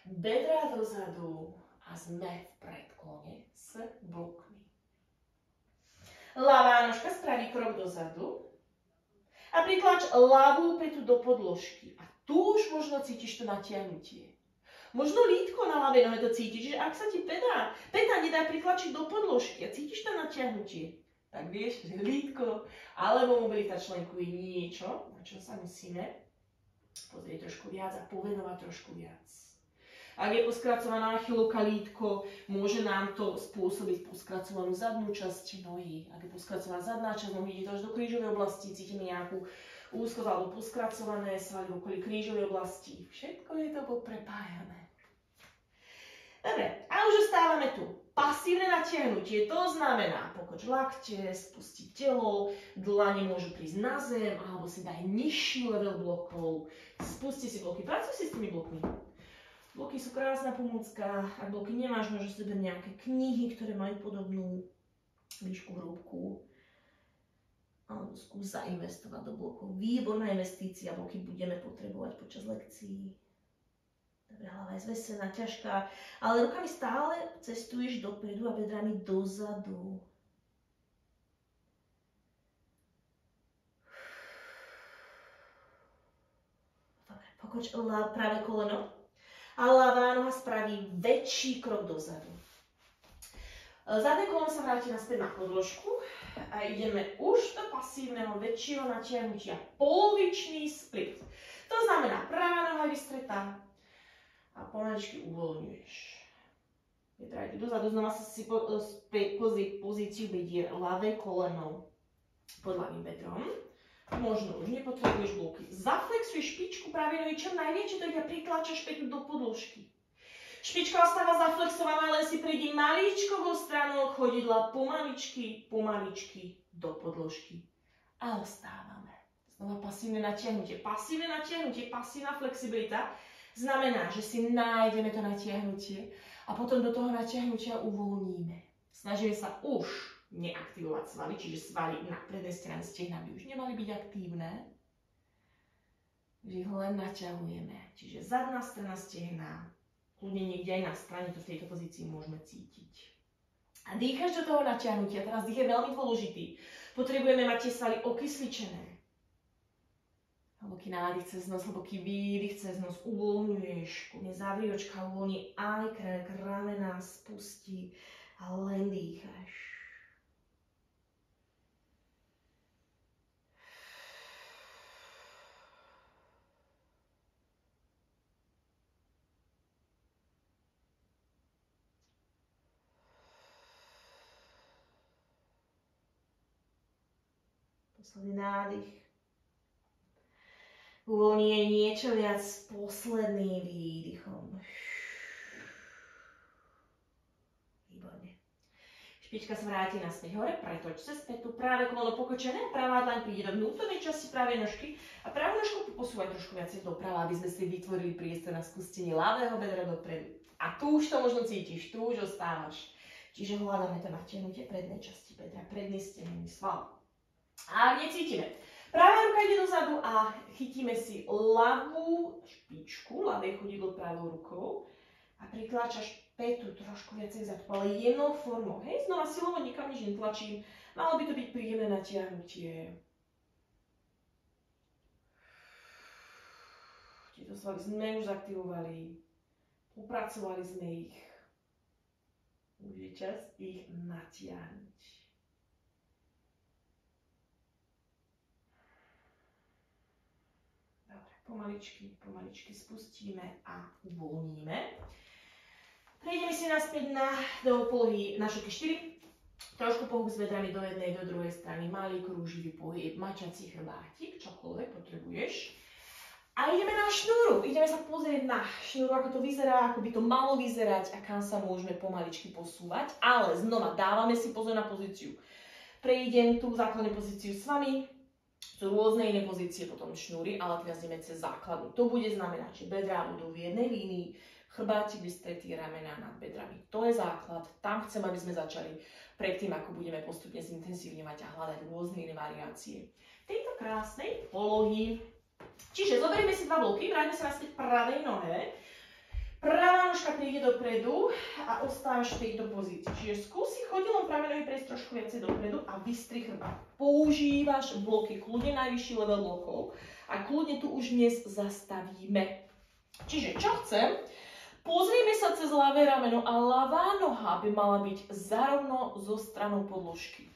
bedrá dozadu a sme v predklone s blokmi. Ľavá nožka spraví krok dozadu a pritlač ľavú pätu do podložky. A tu už možno cítiš to natiahnutie. Možno lítko na ľavej nohe to cítiš, že ak sa ti päta nedá pritlačiť do podložky a cítiš to natiahnutie, tak vieš, že lítko alebo mobilita členku je niečo, na čo sa musíme pozrieť trošku viac a povenovať trošku viac. Ak je poskracovaná achilovka, lítko, môže nám to spôsobiť poskracovanú zadnú časť nohy. Ak je poskracovaná zadná časť nohy, ide to až do krížovej oblasti, cítime nejakú úzkosť alebo poskracované svaly v okolí krížovej oblasti. Všetko je to poprepájané. Dobre, a už ostávame tu. Pasívne natiahnutie, to znamená pokoč lakte, spustiť telo, dlane môžu prísť na zem, alebo si daj nižší level blokov. Spusti si bloky, pracuj si s tými blokmi. Bloky sú krásna pomôcka, ak bloky nemáš, môžeš si dať nejaké knihy, ktoré majú podobnú výšku, hrúbku. Alebo skús zainvestovať do blokov. Výborná investícia, bloky budeme potrebovať počas lekcií. Dobre, hlava je zvesená, ťažká, ale rukami stále cestuješ dopredu a bedrami dozadu. Dobre, pokoč práve koleno a ľavá noha spraví väčší krok dozadu. Zadné koleno sa vráti naspäť na podložku a ideme už do pasívneho väčšieho natiahnutia. Polovičný split. To znamená, pravá noha je vystretá a pomaličky uvoľňuješ. Bedra ide dozadu, znova sa si pozíciu bedier, ľavé koleno pod ľavým bedrom. Možno už nepotrebuješ bloky. Zaflexuj špičku pravej nohy čo najväčšie, to ide pritlačaš pätu do podložky. Špička ostáva zaflexovaná, len si prejdi maličkovou stranou chodidla pomaličky do podložky. A ostávame. Znova pasívne natiahnutie, pasívna flexibilita. Znamená, že si nájdeme to natiahnutie a potom do toho natiahnutia uvoľníme. Snažíme sa už neaktivovať svaly, čiže svaly na prednej strane stehna by už nemali byť aktívne. Že ich len naťahujeme. Čiže zadná strana stehna, kľudne niekde aj na strane, to v tejto pozícii môžeme cítiť. A dýchaš do toho natiahnutia. Teraz dých je veľmi dôležitý. Potrebujeme mať tie svaly okysličené. Hlboký nádych cez nos, hlboký výdych cez nos. Uvoľňuješ. Nezavri očka, uvoľni aj krk, ramena spustí a len dýchaš. Posledný nádych. Uvoľnenie niečo viac s posledným výdychom. Výborne. Špička sa vráti naspäť hore, pretoč cez pätu, práve koleno pokočené, pravá dlaň príde do vnútornej časti pravej nožky a pravú nožku posúvaj trošku viacej doprava, aby sme si vytvorili priestor na spustenie ľavého bedra dopredu. A tu už to možno cítiš, tu už ostávaš. Čiže hľadáme to natiahnutie prednej časti bedra, predný stehenný sval. A necítime. Pravá ruka ide dozadu a chytíme si ľavú špičku, ľavé chodidlo pravou rukou a pritláčaš pätu trošku viacej vzadu, ale jemnou formou. Hej, znova silovo nikam nič netlačím. Malo by to byť príjemné natiahnutie. Tieto svaly sme už zaktivovali, upracovali sme ich. Už je čas ich natiahnuť. Pomaličky spustíme a uvoľníme. Prejdeme si naspäť do polohy na šoky 4. Trošku pohyb s bedrami do jednej, do druhej strany. Malý krúživý pohyb, mačací chrbátik, čokoľvek potrebuješ. A ideme na šnúru. Ideme sa pozrieť na šnúru, ako to vyzerá, ako by to malo vyzerať a kam sa môžeme pomaličky posúvať. Ale znova dávame si pozor na pozíciu. Prejdem tú základnú pozíciu s vami. Sú rôzne iné pozície potom šnúry, ale teraz ideme cez základnú. To bude znamenať, že bedrá budú v jednej línii, chrbátik vystretý, ramena nad bedrami. To je základ. Tam chcem, aby sme začali predtým, ako budeme postupne zintenzívňovať a hľadať rôzne iné variácie tejto krásnej polohy. Čiže zoberieme si dva bloky, vráťme sa naspäť pravej nohe. Pravá nožka príde dopredu a ostávaš v tejto pozícii. Čiže skúsi chodidlom pravej nohy prejsť trošku viacej dopredu a vystri chrbát. Používaš bloky, kľudne najvyšší level blokov a kľudne tu už dnes zastavíme. Čiže čo chcem? Pozrieme sa cez ľavé rameno a ľavá noha by mala byť zarovno so stranou podložky.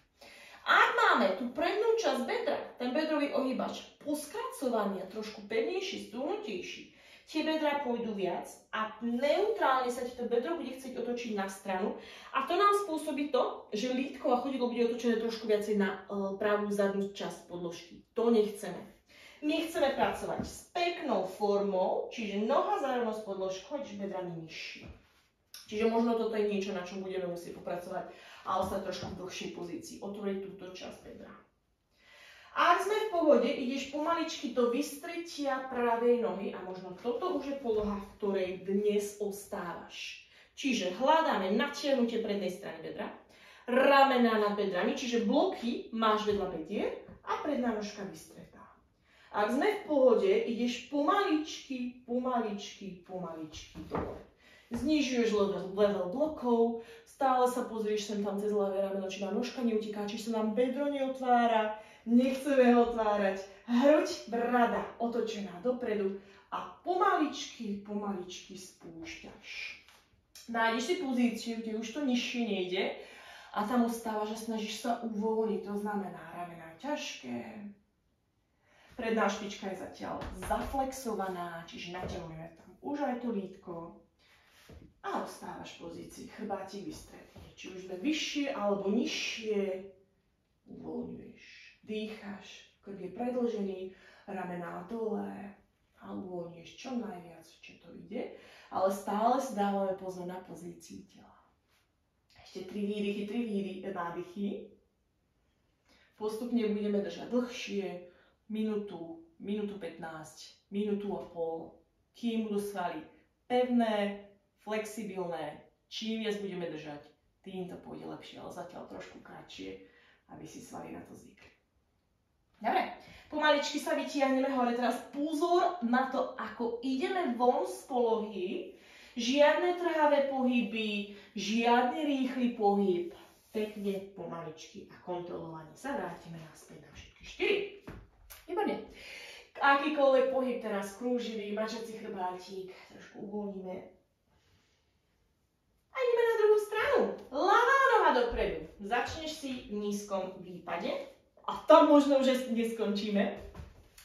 Ak máme tú prednú časť bedra, ten bedrový ohýbač poskracovaný a trošku pevnejší, stúhnutejší, tie bedrá pôjdu viac a neutrálne sa ti to bedro bude chcieť otočiť na stranu a to nám spôsobí to, že lítko a chodidlo bude otočené trošku viacej na pravú zadnú časť podložky. To nechceme. My chceme pracovať s peknou formou, čiže noha zároveň s podložkou, čiže bedrami nižšie. Čiže možno toto je niečo, na čom budeme musieť popracovať a ostať trošku v dlhšej pozícii. Otvoriť túto časť bedra. Ak sme v pohode, ideš pomaličky do vystretia pravej nohy a možno toto už je poloha, v ktorej dnes ostávaš. Čiže hľadáme natiahnutie prednej strany bedra, ramena nad bedrami, čiže bloky máš vedľa bedier a predná nožka vystretá. Ak sme v pohode, ideš pomaličky dole. Znižuješ level blokov, stále sa pozrieš sem tam cez ľavé rameno, či nám nožka neuteká, či sa nám bedro neotvára. Nechceme ho otvárať. Hruď, brada otočená dopredu a pomaličky spúšťaš. Nájdeš si pozíciu, kde už to nižšie nejde a tam ostávaš a snažíš sa uvoľniť. To znamená ramena ťažké. Predná špička je zatiaľ zaflexovaná, čiže naťahujeme tam už aj to lítko. A ostávaš v pozícii, chrbátik vystretý. Či už sme vyššie alebo nižšie, uvoľňuješ. Dýcháš, krk je predĺžený, ramená dole a uvoľníš čo najviac, čo to ide, ale stále si dávame pozor na pozíciu tela. Ešte 3 výdychy, nádychy. Postupne budeme držať dlhšie, minútu 15, minútu a pol, kým budú svaly pevné, flexibilné. Čím viac budeme držať, tým to pôjde lepšie, ale zatiaľ trošku kratšie, aby si svaly na to zvykli. Dobre, pomaličky sa vytiahneme hore. Teraz pozor na to, ako ideme von z polohy. Žiadne trhavé pohyby, žiadny rýchly pohyb. Pekne, pomaličky a kontrolovane sa vrátime naspäť na všetky 4. Výborne. Akýkoľvek pohyb teraz krúživý, mačací chrbátik, trošku uvoľníme. A ideme na druhú stranu. Ľavá noha dopredu. Začneš si v nízkom výpade a tam možno už neskončíme.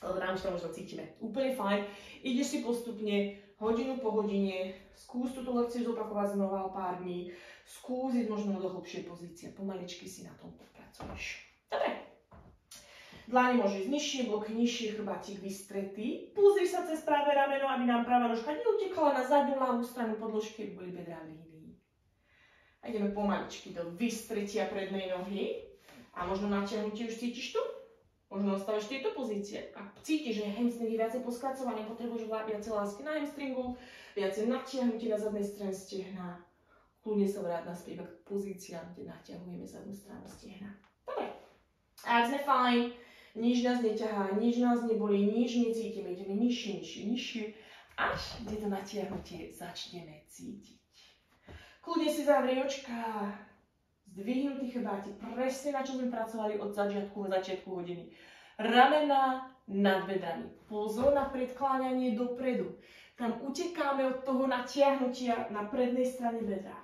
Ale v rámci tam možno cítime. Úplne fajn. Ideš si postupne, hodinu po hodine, skús túto lekciu zopakovať znova o pár dní, skús ísť možno do hlbšej pozície. Pomaličky si na tom popracuješ. Dobre. Dláne môže ísť nižšie, bloky nižšie, chrbátik vystretý. Pozri sa cez práve rameno, aby nám práva nožka neutekala na zadnú ľavú stranu podložky, aby boli bedrá líny. A ideme pomaličky do vystretia prednej nohy. A možno natiahnutie už cítiš tu? Možno ostávaš v tejto pozície. Ak cítiš, že hamstring je viacej poskracovaný, potrebuješ viacej lásky na hamstringu, viacej natiahnutie na zadnej strane stehna. Kľudne sa vráť naspäť k pozíciám, kde natiahujeme zadnú stranu stehna. Dobre. A ak sme fajn, nič nás neťahá, nič nás nebolí, nič necítime, ideme nižšie, až kde to natiahnutie začneme cítiť. Kľudne si zavri očka, zdvihnutý chrbátik, presne na čo sme pracovali od začiatku hodiny. Ramena nad bedrami. Pozor na predkláňanie dopredu. Tam utekáme od toho natiahnutia na prednej strane bedra.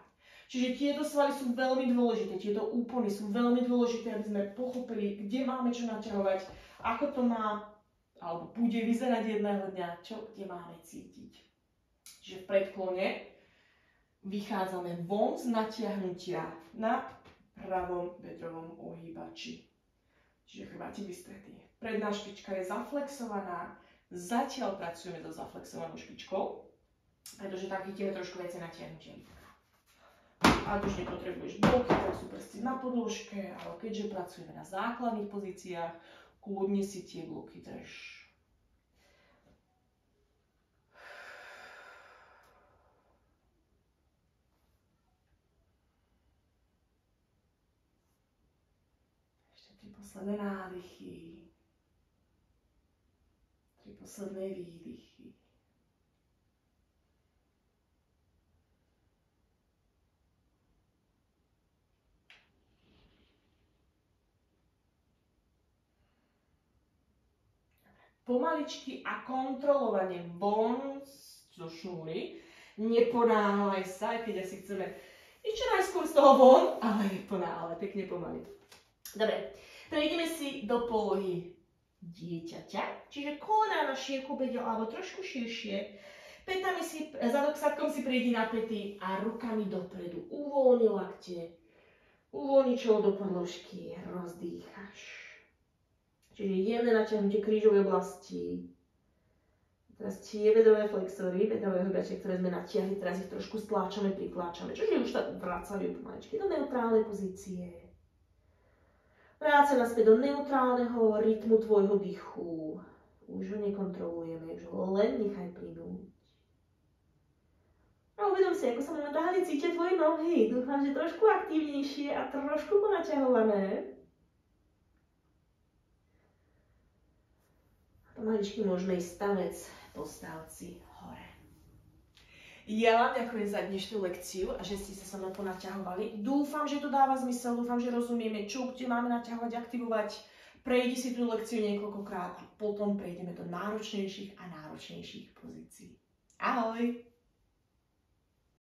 Čiže tieto svaly sú veľmi dôležité, tieto úpony sú veľmi dôležité, aby sme pochopili, kde máme čo naťahovať, ako to má, alebo bude vyzerať jedného dňa, čo kde máme cítiť. Čiže v predklone vychádzame von z natiahnutia na pravom bedrovom ohýbači. Čiže chrbátik vystretý. Predná špička je zaflexovaná, zatiaľ pracujeme so zaflexovanou špičkou, pretože tak chytíme trošku viacej natiahnutia. Ak už nepotrebuješ bloky, tak sú prsty na podložke, ale keďže pracujeme na základných pozíciách, kľudne si tie bloky drž. Ešte 3 posledné nádychy. 3 posledné výdychy. Pomaličky a kontrolovane von zo šnúry. Neponáhľaj sa, aj keď asi chceme čo najskôr z toho von, ale neponáhľaj, pekne pomaly. Dobre, prejdeme si do polohy dieťaťa, čiže kolená na šírku bedel alebo trošku širšie. Pätami si, zadok sadkom si prejdi na päty a rukami dopredu. Uvoľni lakte, uvoľni čelo do podložky, rozdýchaš. Čiže jemné natiahnutie krížovej oblasti. Teraz tie bedrové flexory, bedrové hýbače, ktoré sme natiahli, teraz ich trošku stláčame, prikláčame. Čiže už tak vracajú pomaličky do neutrálnej pozície. Vráca naspäť do neutrálneho rytmu tvojho dýchu. Už ho nekontrolujeme, už ho len nechaj plynúť. A uvedom si, ako sa momentálne cítia tvoje nohy. Dúfam, že trošku aktívnejšie a trošku ponaťahované. Pomaličky môžeme ísť stavec po stavci hore. Ja vám ďakujem za dnešnú lekciu a že ste sa so mnou ponaťahovali. Dúfam, že to dáva zmysel, dúfam, že rozumieme, čo kde máme naťahovať, aktivovať. Prejdi si tú lekciu niekoľkokrát a potom prejdeme do náročnejších a náročnejších pozícií. Ahoj!